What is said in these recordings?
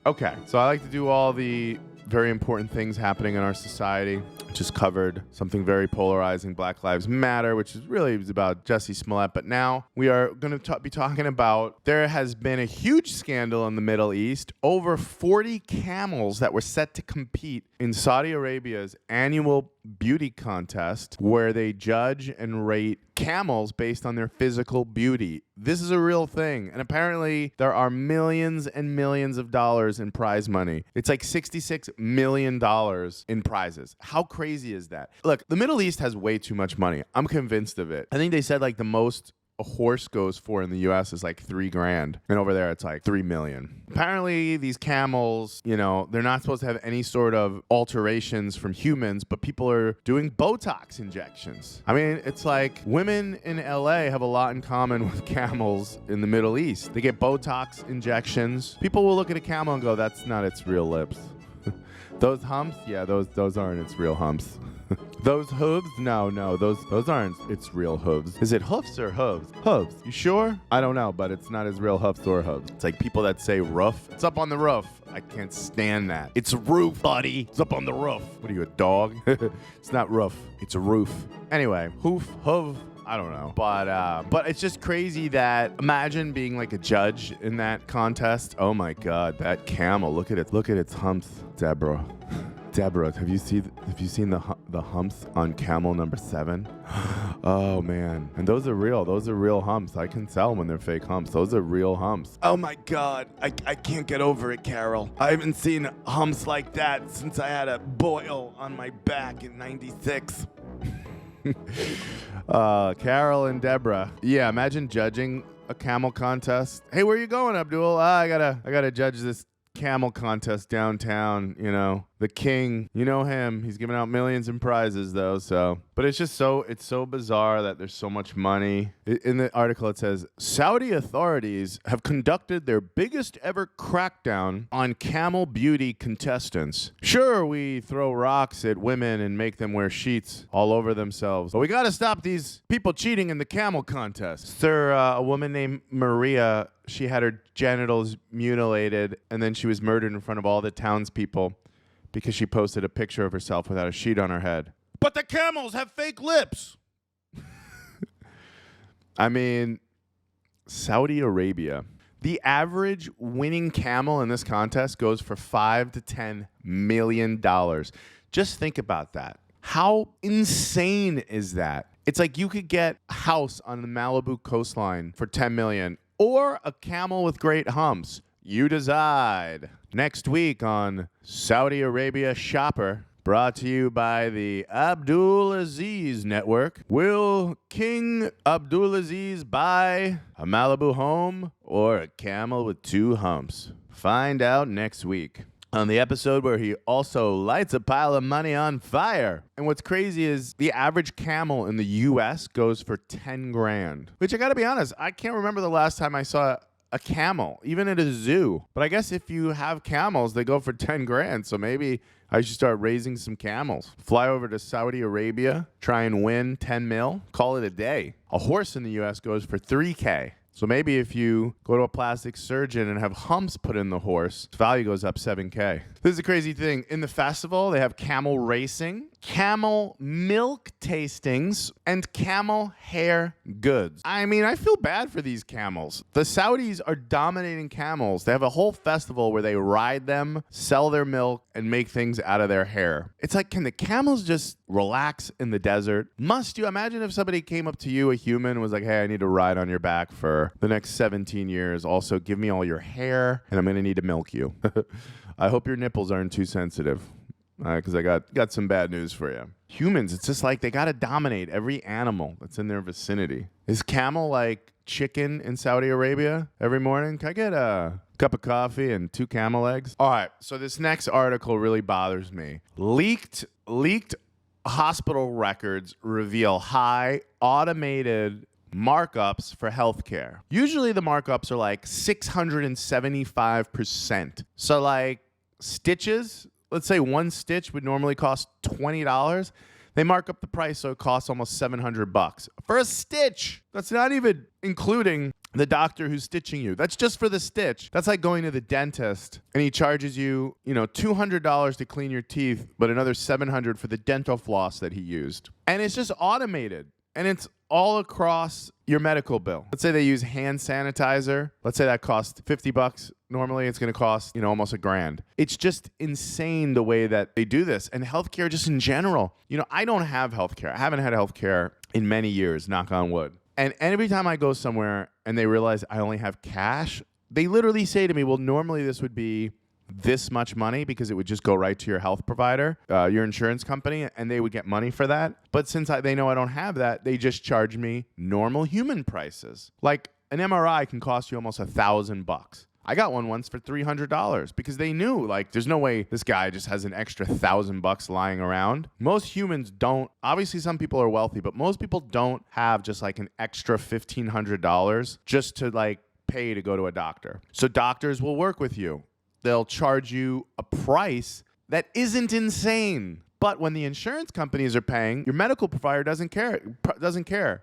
Okay, so I like to do all the very important things happening in our society. Just covered something very polarizing, Black Lives Matter, which is really about Jussie Smollett. But now we are going to be talking about, there has been a huge scandal in the Middle East. Over 40 camels that were set to compete in Saudi Arabia's annual beauty contest, where they judge and rate camels based on their physical beauty. This is a real thing. And apparently there are millions and millions of dollars in prize money. It's like $66 million in prizes. How crazy is that? Look, the Middle East has way too much money. I'm convinced of it. I think they said like the most a horse goes for in the US is like $3,000. And over there, it's like 3 million. Apparently, these camels, you know, they're not supposed to have any sort of alterations from humans, but people are doing Botox injections. I mean, it's like women in LA have a lot in common with camels in the Middle East. They get Botox injections. People will look at a camel and go, that's not its real lips. Those humps? Yeah, those aren't its real humps. Those hooves? No, those aren't its real hooves. Is it hoofs or hooves? Hooves. You sure? I don't know, but it's not his real hoofs or hooves. It's like people that say roof. It's up on the roof. I can't stand that. It's a roof, buddy. It's up on the roof. What are you, a dog? It's not roof. It's a roof. Anyway, hoof, hoof. I don't know. But it's just crazy that imagine being like a judge in that contest. Oh my God, that camel. Look at it. Look at its humps, Deborah. Deborah, have you seen the humps on camel number 7? Oh man, and those are real. Those are real humps. I can tell when they're fake humps. Those are real humps. Oh my God, I can't get over it, Carol. I haven't seen humps like that since I had a boil on my back in '96. Carol and Deborah. Yeah, imagine judging a camel contest. Hey, where you going, Abdul? I gotta judge this camel contest downtown, you know. The king, you know him. He's giving out millions in prizes, though. So, but it's so bizarre that there's so much money. In the article, it says Saudi authorities have conducted their biggest ever crackdown on camel beauty contestants. Sure, we throw rocks at women and make them wear sheets all over themselves, but we got to stop these people cheating in the camel contest. Sir, a woman named Maria, she had her genitals mutilated, and then she was murdered in front of all the townspeople because she posted a picture of herself without a sheet on her head. But the camels have fake lips. I mean, Saudi Arabia. The average winning camel in this contest goes for $5 to $10 million. Just think about that. How insane is that? It's like you could get a house on the Malibu coastline for $10 million or a camel with great humps. You decide. Next week on Saudi Arabia Shopper, brought to you by the Abdulaziz Network. Will King Abdulaziz buy a Malibu home or a camel with 2 humps? Find out next week on the episode where he also lights a pile of money on fire. And what's crazy is the average camel in the U.S. goes for $10,000, which I got to be honest, I can't remember the last time I saw a camel, even at a zoo. But I guess if you have camels, they go for $10,000. So maybe I should start raising some camels. Fly over to Saudi Arabia, try and win 10 mil, call it a day. A horse in the U.S. goes for $3,000. So maybe if you go to a plastic surgeon and have humps put in the horse, its value goes up $7,000. This is a crazy thing. In the festival, they have camel racing, camel milk tastings, and camel hair goods. I mean, I feel bad for these camels. The Saudis are dominating camels. They have a whole festival where they ride them, sell their milk, and make things out of their hair. It's like, can the camels just relax in the desert? Must you? Imagine if somebody came up to you, a human, was like, hey, I need to ride on your back for the next 17 years. Also, give me all your hair, and I'm going to need to milk you. I hope your nipples aren't too sensitive, because I got some bad news for you. Humans, it's just like they got to dominate every animal that's in their vicinity. Is camel like chicken in Saudi Arabia every morning? Can I get a cup of coffee and 2 camel eggs? All right, so this next article really bothers me. Leaked hospital records reveal high automated markups for healthcare. Usually the markups are like 675%. So like stitches, let's say one stitch would normally cost $20. They mark up the price so it costs almost $700 for a stitch. That's not even including the doctor who's stitching you. That's just for the stitch. That's like going to the dentist and he charges you, $200 to clean your teeth, but another $700 for the dental floss that he used. And it's just automated. And it's all across your medical bill. Let's say they use hand sanitizer. Let's say that costs $50. Normally it's going to cost, almost $1,000. It's just insane the way that they do this. And healthcare just in general. I don't have healthcare. I haven't had healthcare in many years, knock on wood. And every time I go somewhere and they realize I only have cash, they literally say to me, well, normally this would be this much money because it would just go right to your health provider, your insurance company, and they would get money for that. But since they know I don't have that, they just charge me normal human prices. Like an MRI can cost you almost $1,000. I got one once for $300 because they knew, there's no way this guy just has an extra $1,000 lying around. Most humans don't. Obviously, some people are wealthy, but most people don't have just an extra $1,500 just to pay to go to a doctor. So doctors will work with you. They'll charge you a price that isn't insane. But when the insurance companies are paying, your medical provider doesn't care.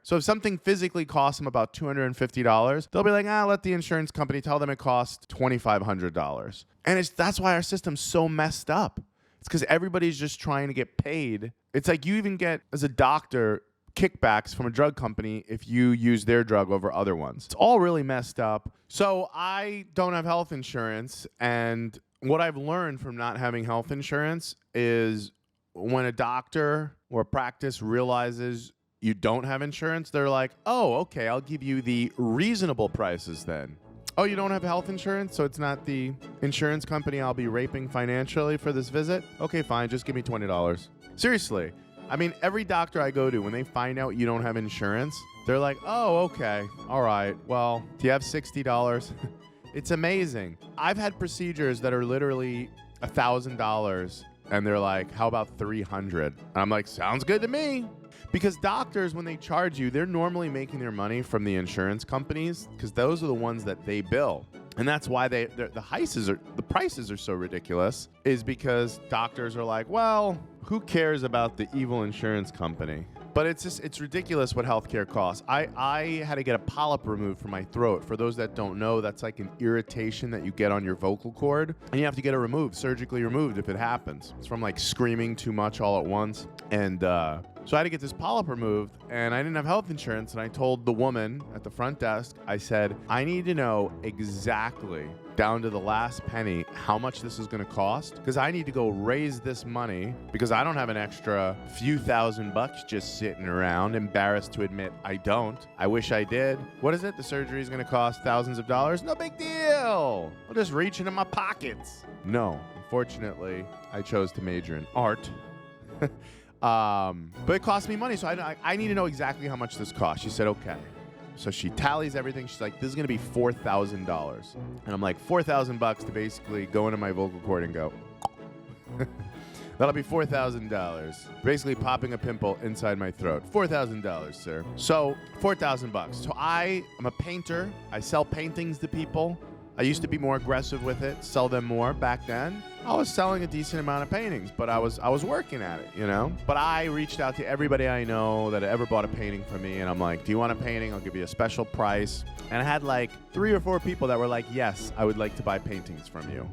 So if something physically costs them about $250, they'll be like, let the insurance company tell them it costs $2,500. And that's why our system's so messed up. It's because everybody's just trying to get paid. It's like you even get, as a doctor, kickbacks from a drug company if you use their drug over other ones. It's all really messed up. So I don't have health insurance. And what I've learned from not having health insurance is when a doctor or a practice realizes you don't have insurance, they're like, oh, okay, I'll give you the reasonable prices then. Oh, you don't have health insurance, so it's not the insurance company I'll be raping financially for this visit? Okay, fine, just give me $20. Seriously. I mean, every doctor I go to, when they find out you don't have insurance, they're like, oh, okay, all right, well, do you have $60? It's amazing. I've had procedures that are literally $1,000, and they're like, how about $300? And I'm like, sounds good to me. Because doctors, when they charge you, they're normally making their money from the insurance companies because those are the ones that they bill. And that's why the prices are so ridiculous, is because doctors are like, well, who cares about the evil insurance company? But it's ridiculous what healthcare costs. I had to get a polyp removed from my throat. For those that don't know, that's like an irritation that you get on your vocal cord, and you have to get it removed, surgically removed if it happens. It's from screaming too much all at once. And so I had to get this polyp removed, and I didn't have health insurance, and I told the woman at the front desk, I said, I need to know exactly, down to the last penny, how much this is going to cost, because I need to go raise this money, because I don't have an extra few $1,000 just sitting around, embarrassed to admit I don't. I wish I did. What is it? The surgery is going to cost thousands of dollars? No big deal. I'll just reach into my pockets. No, unfortunately, I chose to major in art. But it cost me money, so I need to know exactly how much this costs. She said, okay. So she tallies everything. She's like, this is going to be $4,000. And I'm like, $4,000 to basically go into my vocal cord and go. That'll be $4,000. Basically popping a pimple inside my throat. $4,000, sir. So $4,000. So I'm a painter. I sell paintings to people. I used to be more aggressive with it, sell them more back then. I was selling a decent amount of paintings, but I was working at it, But I reached out to everybody I know that ever bought a painting from me, and I'm like, do you want a painting? I'll give you a special price. And I had 3 or 4 people that were like, yes, I would like to buy paintings from you.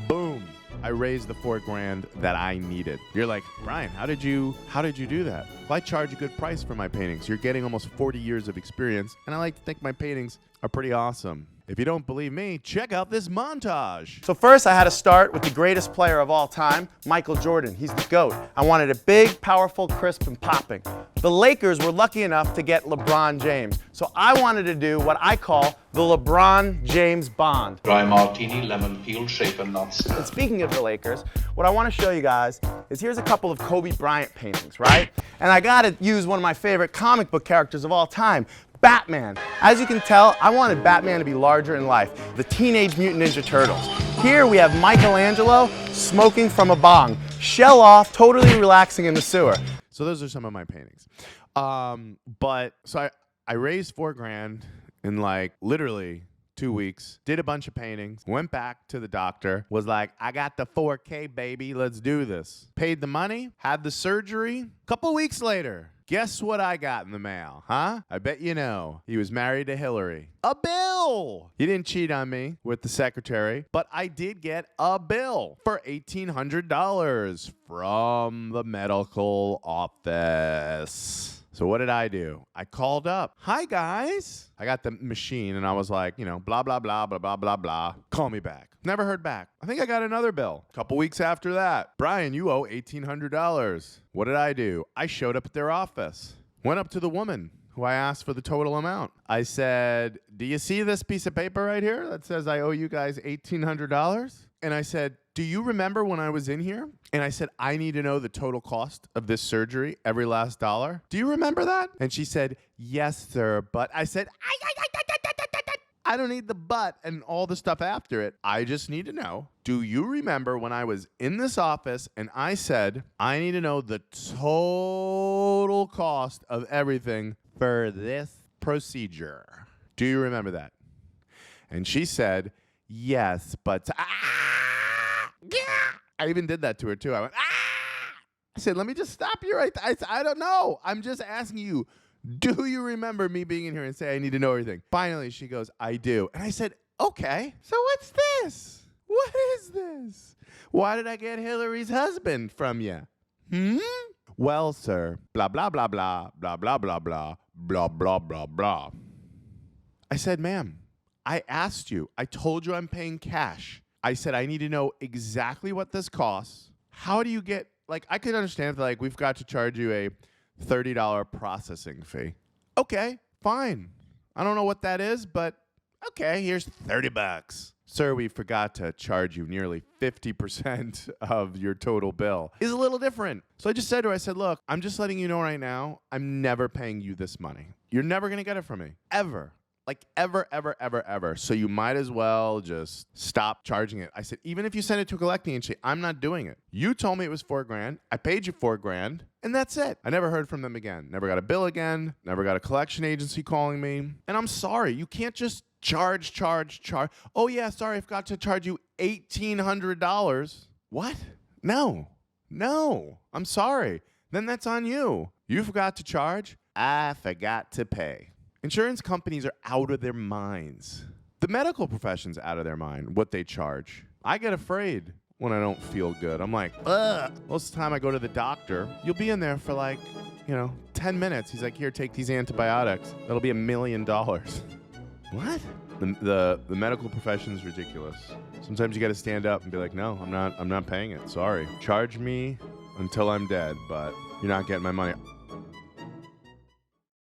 Boom. I raised the $4,000 that I needed. You're like, Brian, how did you do that? Well, I charge a good price for my paintings. You're getting almost 40 years of experience, and I like to think my paintings are pretty awesome. If you don't believe me, check out this montage. So first I had to start with the greatest player of all time, Michael Jordan. He's the GOAT. I wanted it big, powerful, crisp, and popping. The Lakers were lucky enough to get LeBron James. So I wanted to do what I call the LeBron James Bond. Dry martini, lemon peel, shaken, not stirred. And speaking of the Lakers, what I want to show you guys is here's a couple of Kobe Bryant paintings, right? And I got to use one of my favorite comic book characters of all time, Batman. As you can tell, I wanted Batman to be larger in life, the Teenage Mutant Ninja Turtles. Here we have Michelangelo smoking from a bong, shell off, totally relaxing in the sewer. So those are some of my paintings. So I raised $4,000 in literally 2 weeks, did a bunch of paintings, went back to the doctor, was like, I got the 4K, baby, let's do this. Paid the money, had the surgery. A couple weeks later, Guess what I got in the mail, huh? I bet you know. He was married to Hillary. A bill! He didn't cheat on me with the secretary, but I did get a bill for $1,800 from the medical office. So what did I do? I called up. Hi, guys. I got the machine, and I was like, you know, blah, blah, blah, blah, blah, blah, blah. Call me back. Never heard back. I think I got another bill. A couple weeks after that. Brian, you owe $1,800. What did I do? I showed up at their office. Went up to the woman who I asked for the total amount. I said, do you see this piece of paper right here that says I owe you guys $1,800? And I said, do you remember when I was in here? And I said, I need to know the total cost of this surgery, every last dollar. Do you remember that? And she said, yes, sir. But I said, I don't need the but and all the stuff after it. I just need to know, do you remember when I was in this office and I said, I need to know the total cost of everything for this procedure? Do you remember that? And she said, yes, but I even did that to her too. I went, I said, let me just stop you right there. I don't know. I'm just asking you, do you remember me being in here and say I need to know everything? Finally, she goes, I do. And I said, okay, so what's this? What is this? Why did I get Hillary's husband from you? Well, sir, blah, blah, blah, blah, blah, blah, blah, blah, blah, blah, blah, blah. I said, ma'am, I asked you. I told you I'm paying cash. I said, I need to know exactly what this costs. How do you get, like, I could understand if, like, we've got to charge you a $30 processing fee. Okay, fine. I don't know what that is, but okay, here's $30. Sir, we forgot to charge you nearly 50% of your total bill. Is a little different. So I just said to her, I said, look, I'm just letting you know right now, I'm never paying you this money. You're never going to get it from me. Ever. Like ever, ever, ever, ever. So you might as well just stop charging it. I said, even if you send it to a collecting agency, I'm not doing it. You told me it was $4,000. I paid you $4,000, and that's it. I never heard from them again. Never got a bill again. Never got a collection agency calling me. And I'm sorry. You can't just charge. Oh yeah, sorry, I forgot to charge you $1,800. What? No. I'm sorry. Then that's on you. You forgot to charge. I forgot to pay. Insurance companies are out of their minds. The medical profession's out of their mind, what they charge. I get afraid when I don't feel good. I'm like, ugh. Most of the time I go to the doctor, you'll be in there for like, 10 minutes. He's like, here, take these antibiotics. That'll be $1 million. What? The medical profession's ridiculous. Sometimes you got to stand up and be like, no, I'm not paying it. Sorry. Charge me until I'm dead, but you're not getting my money.